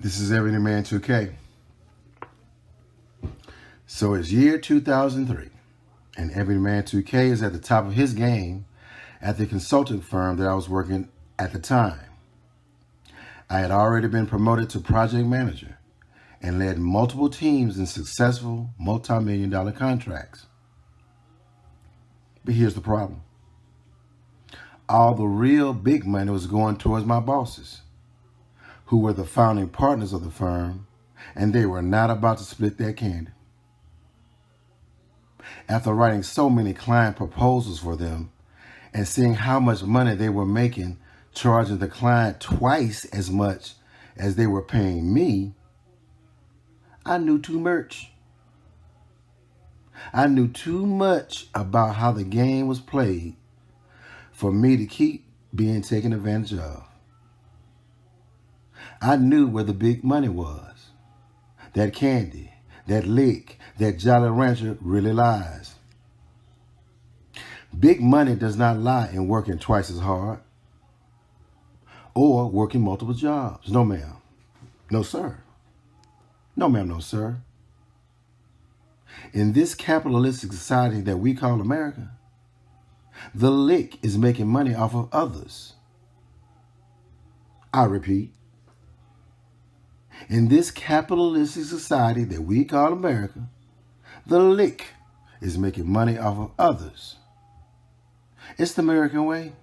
This is EB2K. So it's year 2003, and EB2K is at the top of his game at the consulting firm that I was working at the time. I had already been promoted to project manager and led multiple teams in successful multi-million-dollar contracts. But here's the problem. All the real big money was going towards my bosses, who were the founding partners of the firm, and they were not about to split that candy. After writing so many client proposals for them and seeing how much money they were making, charging the client twice as much as they were paying me, I knew too much. I knew too much about how the game was played for me to keep being taken advantage of. I knew where the big money was. That candy, that lick, that Jolly Rancher really lies. Big money does not lie in working twice as hard or working multiple jobs. No, ma'am. No, sir. No, ma'am. No, sir. In this capitalistic society that we call America, the lick is making money off of others. I repeat. In this capitalistic society that we call America, the lick is making money off of others. It's the American way.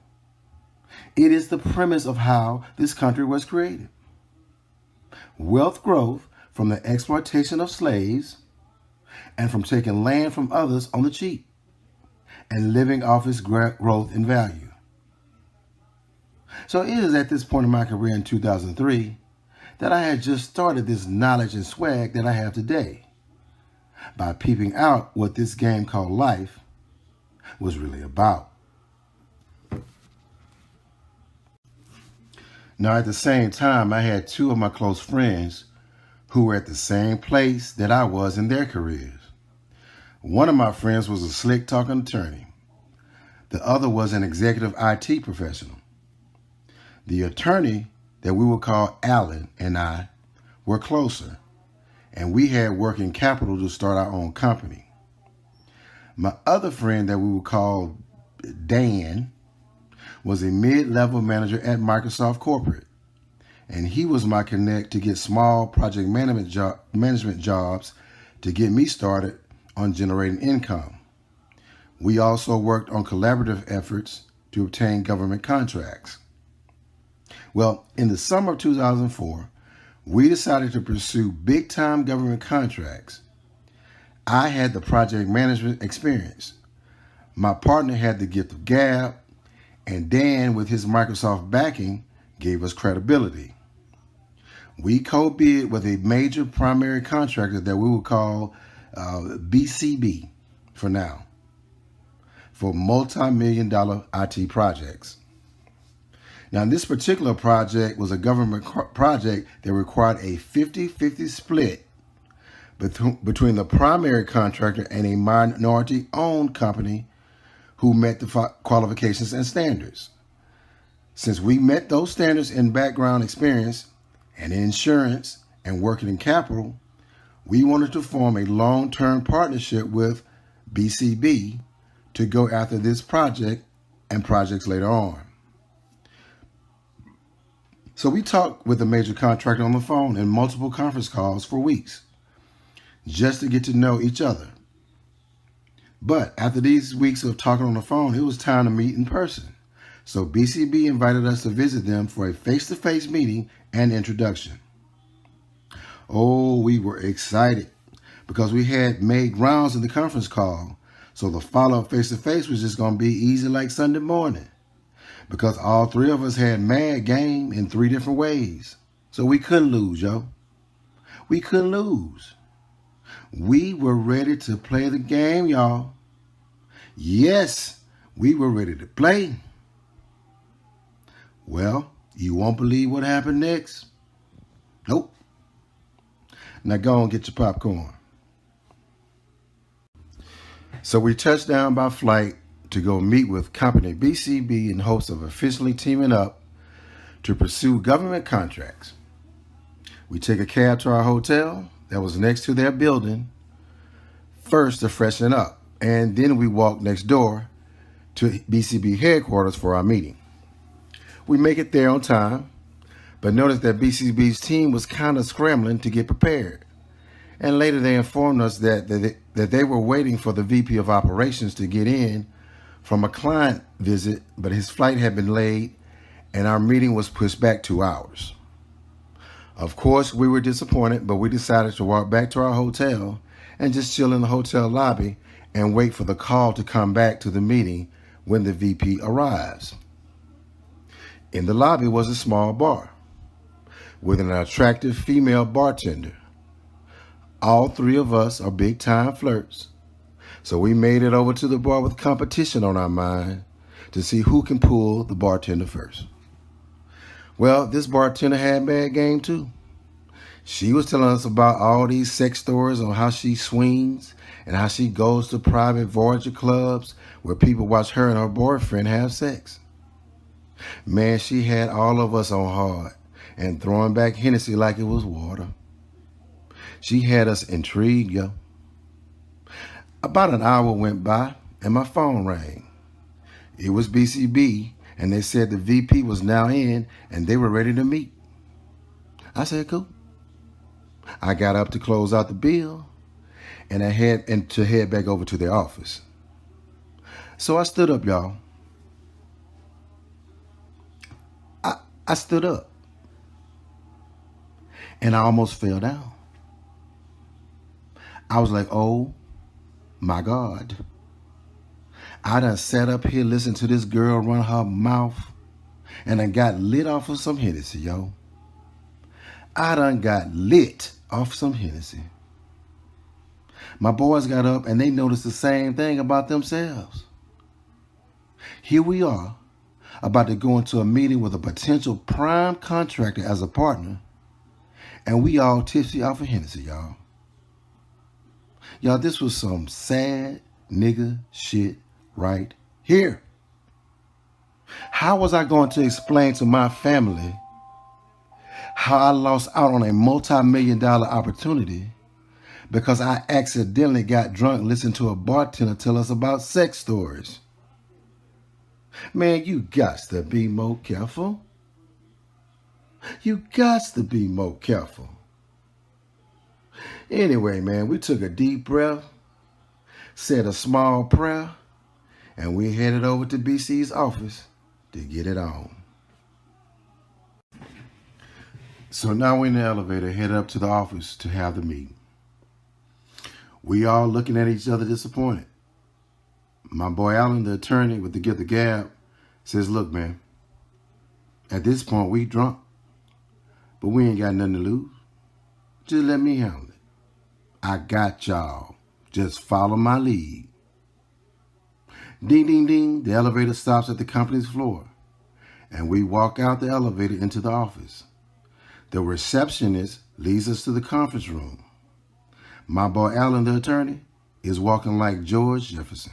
It is the premise of how this country was created. Wealth growth from the exploitation of slaves and from taking land from others on the cheap and living off its growth in value. So it is at this point in my career in 2003 that I had just started this knowledge and swag that I have today by peeping out what this game called life was really about. Now, at the same time, I had two of my close friends who were at the same place that I was in their careers. One of my friends was a slick-talking attorney. The other was an executive IT professional. The attorney that we would call Alan and I were closer, and we had working capital to start our own company. My other friend that we would call Dan was a mid-level manager at Microsoft Corporate, and he was my connect to get small project management jobs to get me started on generating income. We also worked on collaborative efforts to obtain government contracts. Well, in the summer of 2004, we decided to pursue big-time government contracts. I had the project management experience. My partner had the gift of gab, and Dan, with his Microsoft backing, gave us credibility. We co-bid with a major primary contractor that we would call BCB for now, for multi-million-dollar IT projects. Now, this particular project was a government project that required a 50-50 split between the primary contractor and a minority-owned company who met the qualifications and standards. Since we met those standards in background experience and in insurance and working in capital, we wanted to form a long-term partnership with BCB to go after this project and projects later on. So we talked with the major contractor on the phone in multiple conference calls for weeks, just to get to know each other. But after these weeks of talking on the phone, it was time to meet in person. So BCB invited us to visit them for a face-to-face meeting and introduction. Oh, we were excited because we had made rounds in the conference call. So the follow-up face-to-face was just going to be easy like Sunday morning, because all three of us had mad game in three different ways. So we couldn't lose, yo. We couldn't lose. We were ready to play the game, y'all. Yes, we were ready to play. Well, you won't believe what happened next. Nope. Now go and get your popcorn. So we touched down by flight to go meet with company BCB in hopes of officially teaming up to pursue government contracts. We took a cab to our hotel that was next to their building first to freshen up, and then we walked next door to BCB headquarters for our meeting. We make it there on time, but noticed that BCB's team was kind of scrambling to get prepared. And later they informed us that they were waiting for the VP of operations to get in from a client visit, but his flight had been delayed and our meeting was pushed back 2 hours. Of course, we were disappointed, but we decided to walk back to our hotel and just chill in the hotel lobby and wait for the call to come back to the meeting when the VP arrives. In the lobby was a small bar with an attractive female bartender. All 3 of us are big-time flirts, so we made it over to the bar with competition on our mind to see who can pull the bartender first. Well, this bartender had bad game too. She was telling us about all these sex stories on how she swings and how she goes to private Voyager clubs where people watch her and her boyfriend have sex. Man, she had all of us on hard and throwing back Hennessy like it was water. She had us intrigued, yo. About an hour went by and my phone rang. It was BCB, and they said the VP was now in and they were ready to meet. I said, cool. I got up to close out the bill and to head back over to their office. So I stood up, y'all. I stood up and I almost fell down. I was like, oh my God. I done sat up here listening to this girl run her mouth and I got lit off of some Hennessy, yo. I done got lit off some Hennessy. My boys got up and they noticed the same thing about themselves. Here we are, about to go into a meeting with a potential prime contractor as a partner, and we all tipsy off of Hennessy, y'all. Y'all, this was some sad nigga shit right here. How was I going to explain to my family how I lost out on a multi-million-dollar opportunity because I accidentally got drunk listening to a bartender tell us about sex stories? Man, you got to be more careful. You got to be more careful. Anyway, man, we took a deep breath, said a small prayer, and we headed over to BC's office to get it on. So now we're in the elevator, headed up to the office to have the meeting. We all looking at each other disappointed. My boy Alan, the attorney with the Get the Gab, says, look, man, at this point we drunk, but we ain't got nothing to lose. Just let me handle it. I got y'all. Just follow my lead. Ding, ding, ding. The elevator stops at the company's floor, and we walk out the elevator into the office. The receptionist leads us to the conference room. My boy Alan, the attorney, is walking like George Jefferson,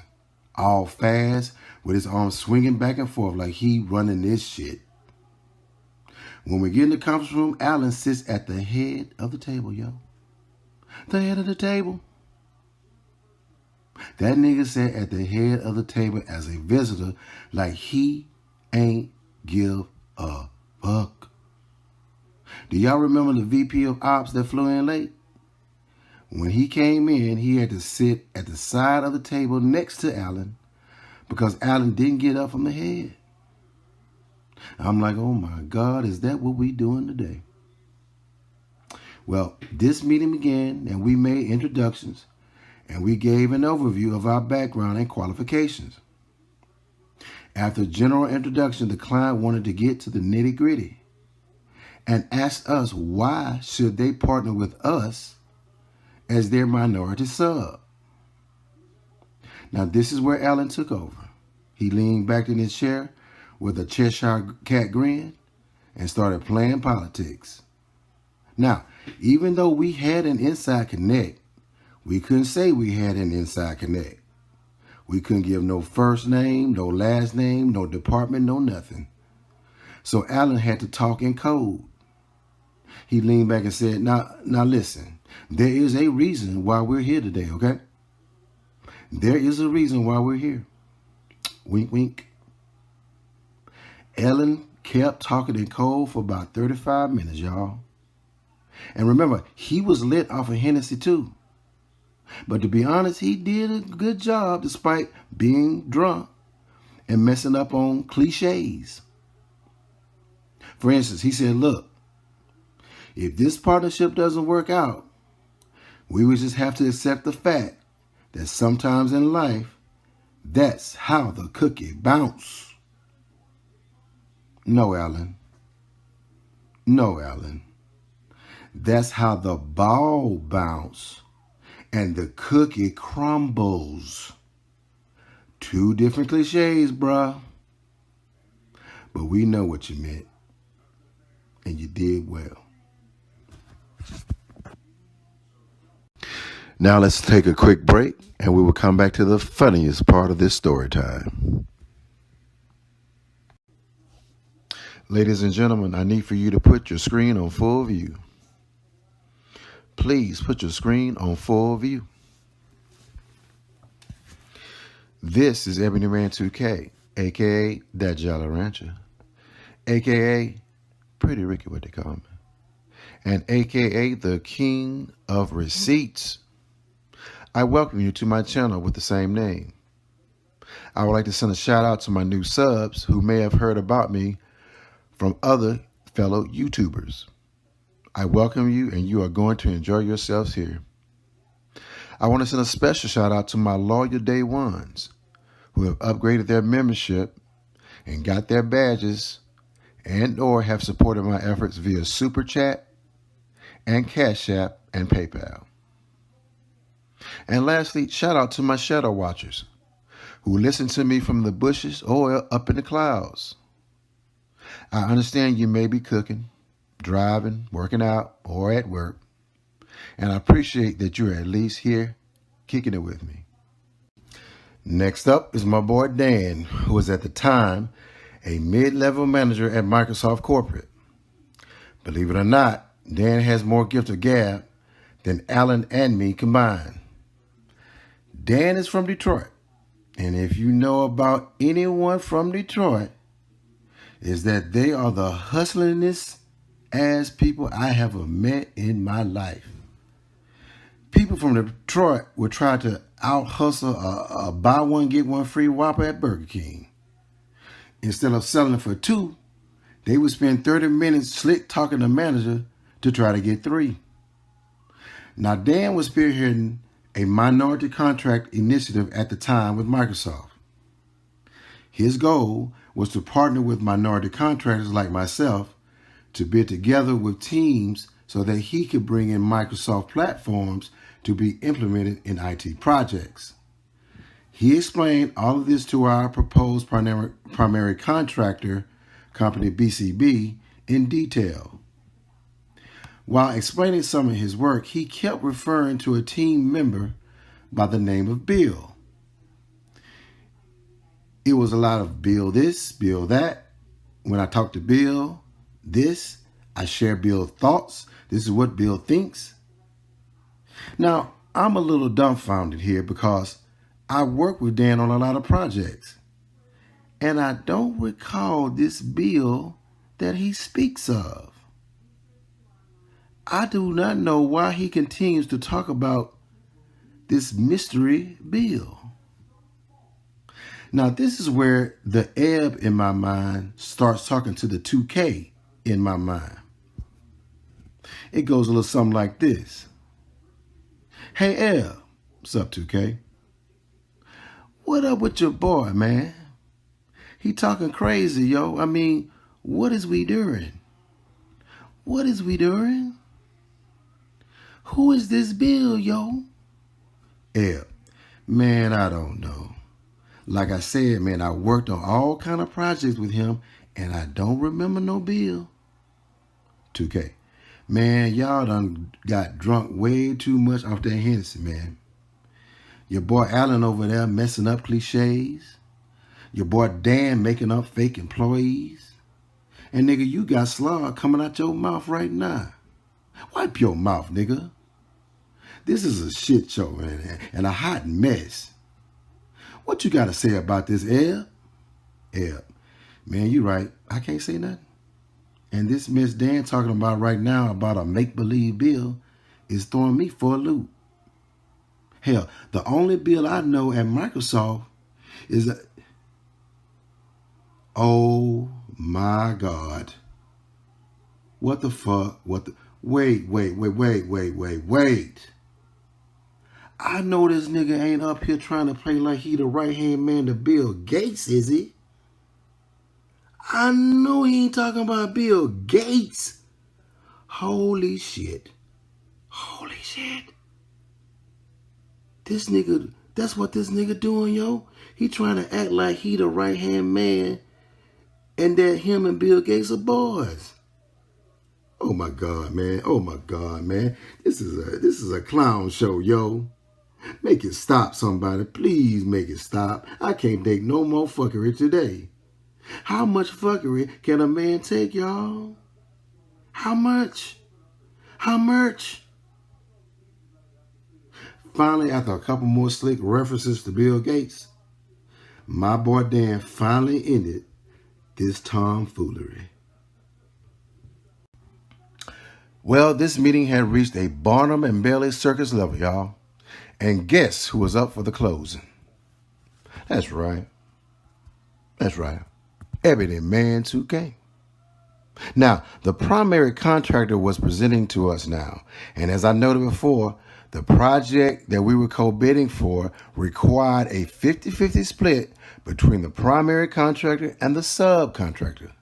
all fast with his arms swinging back and forth like he running this shit. When we get in the conference room, Alan sits at the head of the table, yo. The head of the table. That nigga sat at the head of the table as a visitor like he ain't give a fuck. Do y'all remember the VP of Ops that flew in late? When he came in, he had to sit at the side of the table next to Alan because Alan didn't get up from the head. I'm like, oh my God, is that what we doing today? Well, this meeting began and we made introductions and we gave an overview of our background and qualifications. After general introduction, the client wanted to get to the nitty-gritty and asked us why should they partner with us as their minority sub. Now, this is where Alan took over. He leaned back in his chair with a Cheshire cat grin and started playing politics. Now, even though we had an inside connect, we couldn't say we had an inside connect. We couldn't give no first name, no last name, no department, no nothing. So Alan had to talk in code. He leaned back and said, now listen, there is a reason why we're here today, okay? There is a reason why we're here. Wink, wink. Ellen kept talking in code for about 35 minutes, y'all. And remember, he was lit off of Hennessy too. But to be honest, he did a good job despite being drunk and messing up on cliches. For instance, he said, look, if this partnership doesn't work out, we would just have to accept the fact that sometimes in life, that's how the cookie bounce. No, Alan. No, Alan. That's how the ball bounce and the cookie crumbles. Two different cliches, bruh. But we know what you meant. And you did well. Now let's take a quick break and we will come back to the funniest part of this story time. Ladies and gentlemen, I need for you to put your screen on full view. Please put your screen on full view. This is Ebony EB2K, a.k.a. That Jolly Rancher, a.k.a. Pretty Ricky, what they call me, and a.k.a. the King of Receipts. I welcome you to my channel with the same name. I would like to send a shout out to my new subs who may have heard about me from other fellow YouTubers. I welcome you and you are going to enjoy yourselves here. I want to send a special shout out to my loyal day ones who have upgraded their membership and got their badges and or have supported my efforts via Super Chat and Cash App and PayPal. And lastly, shout out to my shadow watchers who listen to me from the bushes or up in the clouds. I understand you may be cooking, driving, working out, or at work. And I appreciate that you're at least here kicking it with me. Next up is my boy Dan, who was at the time a mid-level manager at Microsoft Corporate. Believe it or not, Dan has more gift of gab than Alan and me combined. Dan is from Detroit. And if you know about anyone from Detroit, is that they are the hustlingest ass people I have ever met in my life. People from Detroit would try to out-hustle a buy one, get one free Whopper at Burger King. Instead of selling it for $2, they would spend 30 minutes slick talking to the manager to try to get $3. Now, Dan was spearheading a minority contract initiative at the time with Microsoft. His goal was to partner with minority contractors like myself to bid together with teams so that he could bring in Microsoft platforms to be implemented in IT projects. He explained all of this to our proposed primary contractor, company BCB, in detail. While explaining some of his work, he kept referring to a team member by the name of Bill. It was a lot of Bill this, Bill that. When I talk to Bill, this, I share Bill's thoughts. This is what Bill thinks. Now, I'm a little dumbfounded here because I work with Dan on a lot of projects. And I don't recall this Bill that he speaks of. I do not know why he continues to talk about this mystery Bill. Now, this is where the Eb in my mind starts talking to the 2K in my mind. It goes a little something like this. Hey, Eb, what's up, 2K? What up with your boy, man? He talking crazy, yo. I mean, what is we doing? What is we doing? Who is this Bill, yo? Eb, man, I don't know. Like I said, man, I worked on all kind of projects with him, and I don't remember no Bill. 2K, man, y'all done got drunk way too much off that Hennessy, man. Your boy Alan over there messing up cliches. Your boy Dan making up fake employees. And nigga, you got slog coming out your mouth right now. Wipe your mouth, nigga. This is a shit show, man, and a hot mess. What you got to say about this, Eb? Eb, man, you right. I can't say nothing. And this Miss Dan talking about right now about a make-believe bill is throwing me for a loop. Hell, the only bill I know at Microsoft is a... Oh, my God. What the fuck? What the... Wait. I know this nigga ain't up here trying to play like he the right-hand man to Bill Gates, is he? I know he ain't talking about Bill Gates. Holy shit. Holy shit. This nigga, that's what this nigga doing, yo. He trying to act like he the right-hand man and that him and Bill Gates are boys. Oh my God, man. Oh my God, man. This is a clown show, yo. Make it stop, somebody. Please make it stop. I can't take no more fuckery today. How much fuckery can a man take, y'all? How much? How much? Finally, after a couple more slick references to Bill Gates, my boy Dan finally ended this tomfoolery. Well, this meeting had reached a Barnum and Bailey circus level, y'all. And guess who was up for the closing? That's right. That's right. Ebony Man 2K. Now, the primary contractor was presenting to us now. And as I noted before, the project that we were co-bidding for required a 50-50 split between the primary contractor and the subcontractor.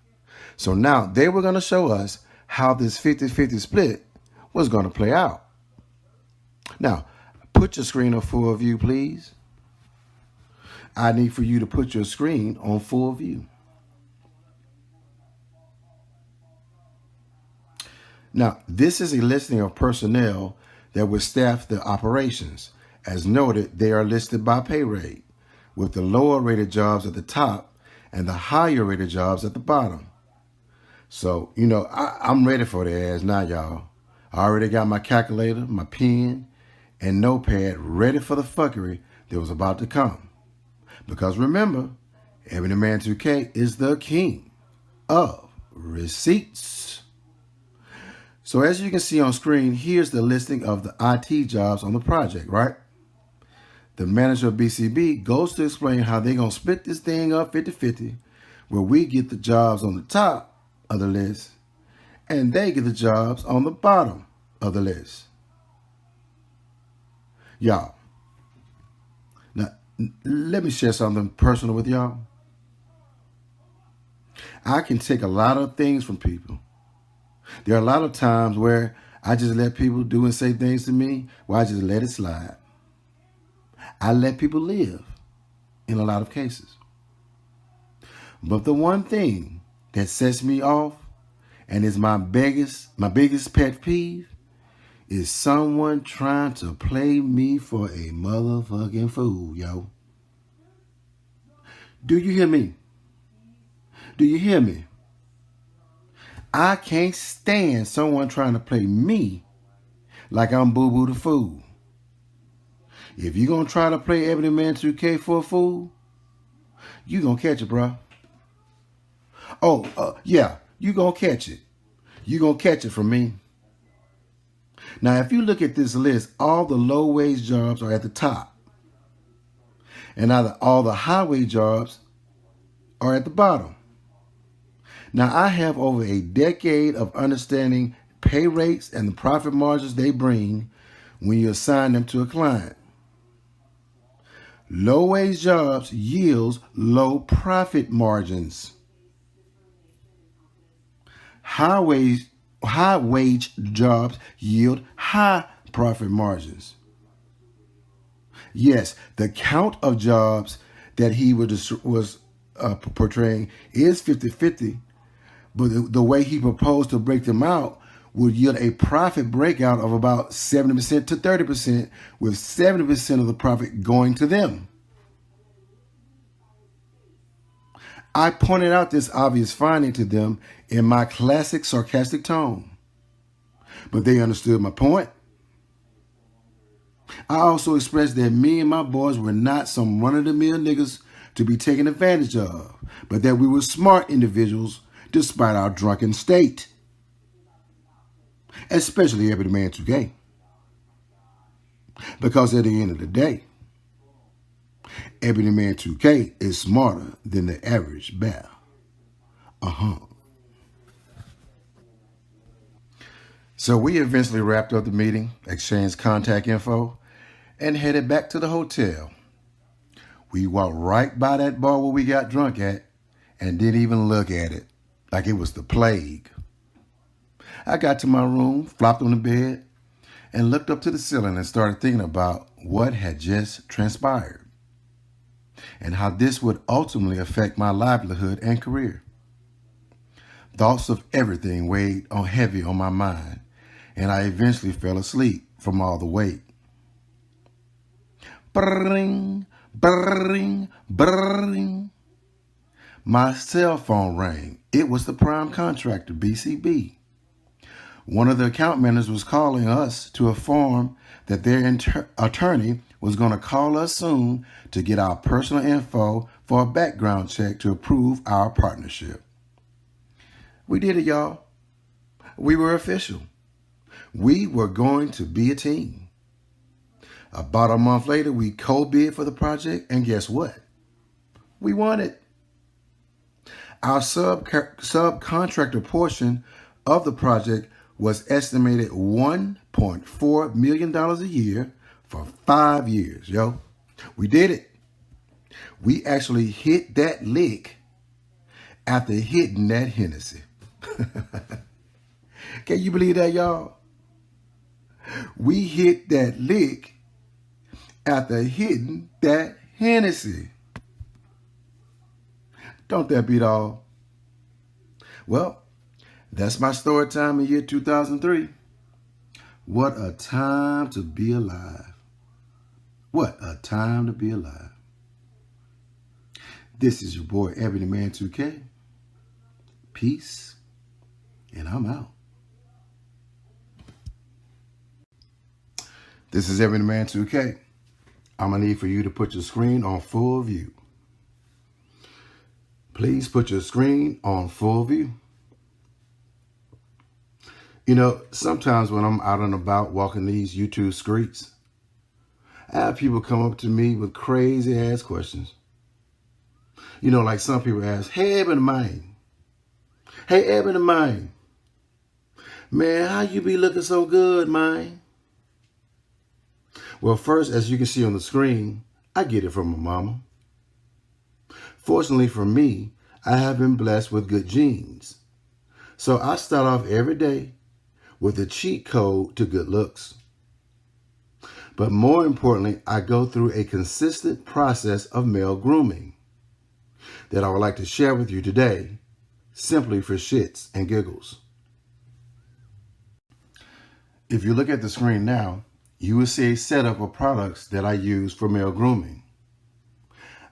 So now they were going to show us how this 50-50 split was going to play out. Now, put your screen on full view, please. I need for you to put your screen on full view. Now, this is a listing of personnel that would staff the operations. As noted, they are listed by pay rate, with the lower rated jobs at the top and the higher rated jobs at the bottom. So, you know, I'm ready for the ass now, y'all. I already got my calculator, my pen, and notepad ready for the fuckery that was about to come. Because remember, Ebony Man 2K is the king of receipts. So as you can see on screen, here's the listing of the IT jobs on the project, right? The manager of BCB goes to explain how they're going to split this thing up 50-50, where we get the jobs on the top of the list and they get the jobs on the bottom of the list. Y'all, now let me share something personal with y'all. I can take a lot of things from people. There are a lot of times where I just let people do and say things to me where I just let it slide. I let people live in a lot of cases. But the one thing that sets me off and is my biggest pet peeve is someone trying to play me for a motherfucking fool, yo. Do you hear me? Do you hear me? I can't stand someone trying to play me like I'm Boo Boo the Fool. If you're going to try to play Ebony Man 2K for a fool, you going to catch it, bro. Yeah, you going to catch it. You going to catch it from me. Now, if you look at this list, all the low-wage jobs are at the top. And all the high-wage jobs are at the bottom. Now, I have over a decade of understanding pay rates and the profit margins they bring when you assign them to a client. Low-wage jobs yields low profit margins. High-wage jobs yield high profit margins. Yes, the count of jobs that he was portraying is 50-50, but the way he proposed to break them out would yield a profit breakout of about 70% to 30%, with 70% of the profit going to them. I pointed out this obvious finding to them in my classic sarcastic tone. but they understood my point. I also expressed that me and my boys were not some run-of-the-mill niggas to be taken advantage of, but that we were smart individuals despite our drunken state. Especially Ebony2K. Because at the end of the day, Ebony2K is smarter than the average bear. So we eventually wrapped up the meeting, exchanged contact info, and headed back to the hotel. We walked right by that bar where we got drunk at and didn't even look at it like it was the plague. I got to my room, flopped on the bed, and looked up to the ceiling and started thinking about what had just transpired and how this would ultimately affect my livelihood and career. Thoughts of everything weighed heavy on my mind, and I eventually fell asleep from all the weight. Brrring, brrring, brrring. My cell phone rang. It was the prime contractor, BCB. One of the account managers was calling us to inform that their attorney was going to call us soon to get our personal info for a background check to approve our partnership. We did it, y'all. We were official. We were going to be a team. About a month later, we co-bid for the project, and guess what? We won it. Our subcontractor portion of the project was estimated $1.4 million a year for 5 years, yo. We did it. We actually hit that lick after hitting that Hennessy. Can you believe that, y'all? We hit that lick after hitting that Hennessy. Don't that beat all? Well, that's my story time in year 2003. What a time to be alive. What a time to be alive. This is your boy, Ebony2K. Peace, and I'm out. This is Ebony2K. I'm going to need for you to put your screen on full view. Please put your screen on full view. You know, sometimes when I'm out and about walking these YouTube streets, I have people come up to me with crazy ass questions. You know, like some people ask, hey, Ebony, hey, Ebony, man, how you be looking so good, man? Well, first, as you can see on the screen, I get it from my mama. Fortunately for me, I have been blessed with good genes. So I start off every day with a cheat code to good looks. But more importantly, I go through a consistent process of male grooming that I would like to share with you today, simply for shits and giggles. If you look at the screen now, you will see a setup of products that I use for male grooming.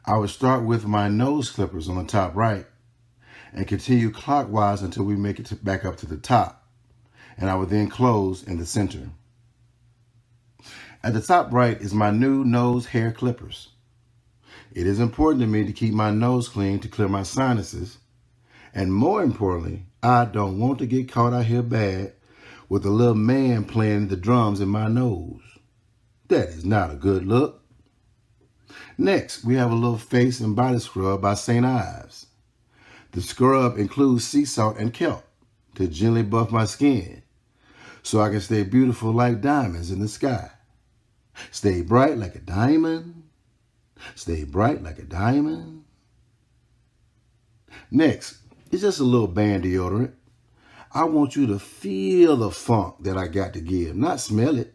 I would start with my nose clippers on the top right and continue clockwise until we make it back up to the top. And I would then close in the center. At the top right is my new nose hair clippers. It is important to me to keep my nose clean to clear my sinuses. And more importantly, I don't want to get caught out here bad with a little man playing the drums in my nose. That is not a good look. Next, we have a little face and body scrub by St. Ives. The scrub includes sea salt and kelp to gently buff my skin so I can stay beautiful like diamonds in the sky. Stay bright like a diamond. Stay bright like a diamond. Next, it's just a little band deodorant. I want you to feel the funk that I got to give, not smell it.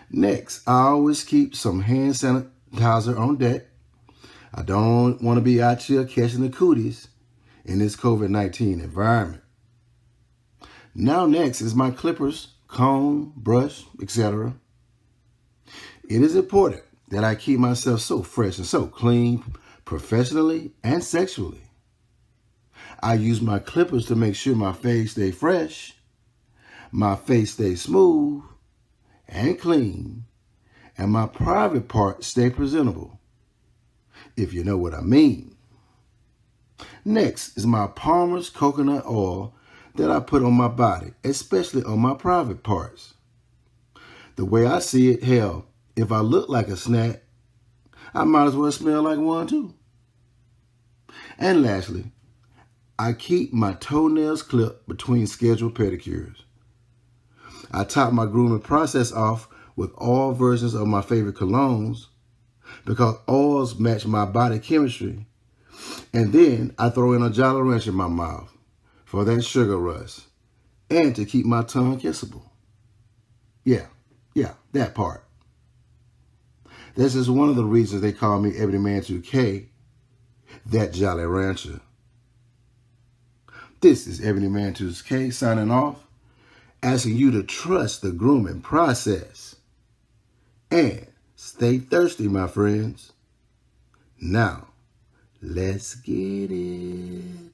Next, I always keep some hand sanitizer on deck. I don't want to be out here catching the cooties in this COVID-19 environment. Now next is my clippers, comb, brush, etc. It is important that I keep myself so fresh and so clean, professionally and sexually. I use my clippers to make sure my fade stay fresh. My face stays smooth and clean, and my private parts stay presentable, if you know what I mean. Next is my Palmer's coconut oil that I put on my body, especially on my private parts. The way I see it, hell, if I look like a snack, I might as well smell like one too. And lastly, I keep my toenails clipped between scheduled pedicures. I top my grooming process off with all versions of my favorite colognes because oils match my body chemistry. And then I throw in a Jolly Rancher in my mouth for that sugar rush and to keep my tongue kissable. Yeah, that part. This is one of the reasons they call me Ebony2K, that Jolly Rancher. This is Ebony2K signing off, asking you to trust the grooming process. And stay thirsty, my friends. Now, let's get it.